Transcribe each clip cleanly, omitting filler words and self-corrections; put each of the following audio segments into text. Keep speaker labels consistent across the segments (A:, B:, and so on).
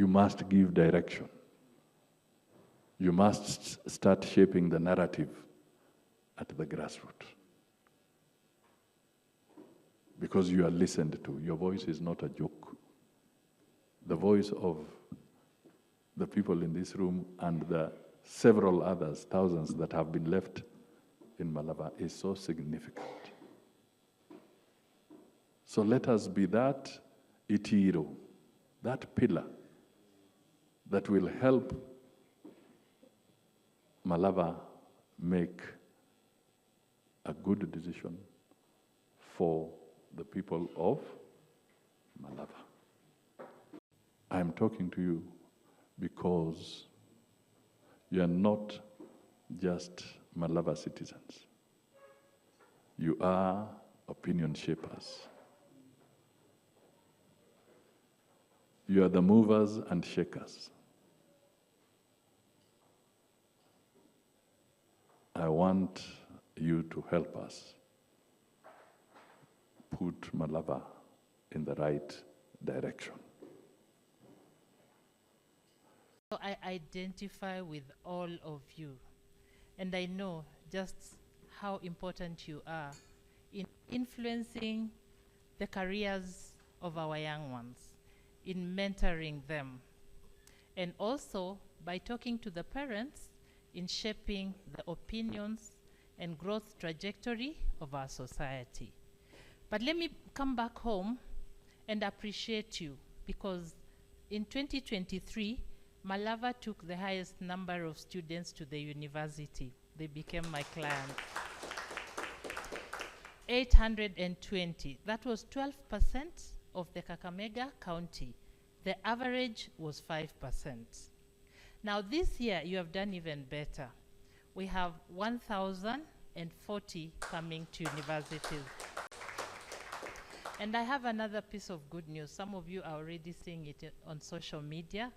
A: you must give direction. You must start shaping the narrative at the grassroots. Because you are listened to. Your voice is not a joke. The voice of the people in this room and the several others, thousands that have been left in Malava is so significant. So let us be that itiro, that pillar that will help Malava make a good decision for the people of Malava. I am talking to you because you are not just Malava citizens. You are opinion shapers. You are the movers and shakers. I want you to help us put Malava in the right direction.
B: So I identify with all of you, and I know just how important you are in influencing the careers of our young ones, in mentoring them, and also by talking to the parents in shaping the opinions and growth trajectory of our society. But let me come back home and appreciate you, because in 2023, Malava took the highest number of students to the university. They became my clients. 820. That was 12% of the Kakamega County. The average was 5%. Now this year, you have done even better. We have 1,040 coming to universities. And I have another piece of good news. Some of you are already seeing it on social media,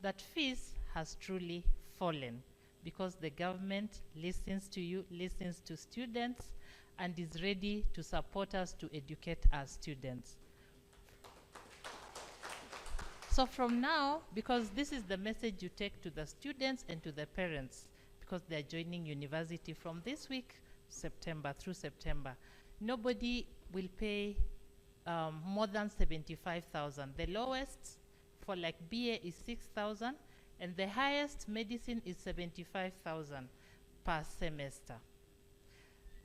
B: that fees has truly fallen because the government listens to you, listens to students, and is ready to support us to educate our students. So from now, because this is the message you take to the students and to the parents, because they're joining university from this week, September through September, nobody will pay more than 75,000. The lowest for like BA is 6,000, and the highest medicine is 75,000 per semester.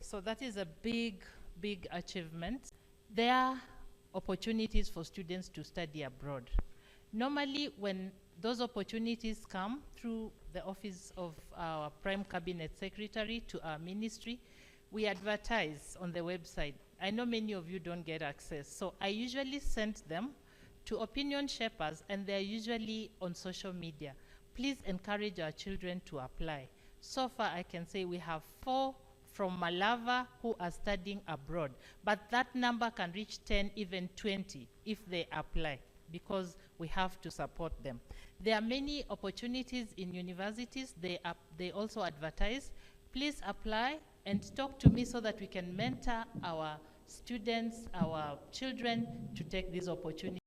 B: So that is a big, big achievement. There are opportunities for students to study abroad. Normally, when those opportunities come through the office of our Prime Cabinet Secretary to our ministry, we advertise on the website. I know many of you don't get access, so I usually send them to opinion shapers, and they're usually on social media. Please encourage our children to apply. So far, I can say we have 4 from Malava who are studying abroad, but that number can reach 10, even 20 if they apply, because we have to support them. There are many opportunities in universities. They also advertise. Please apply and talk to me so that we can mentor our students, our children, to take these opportunities.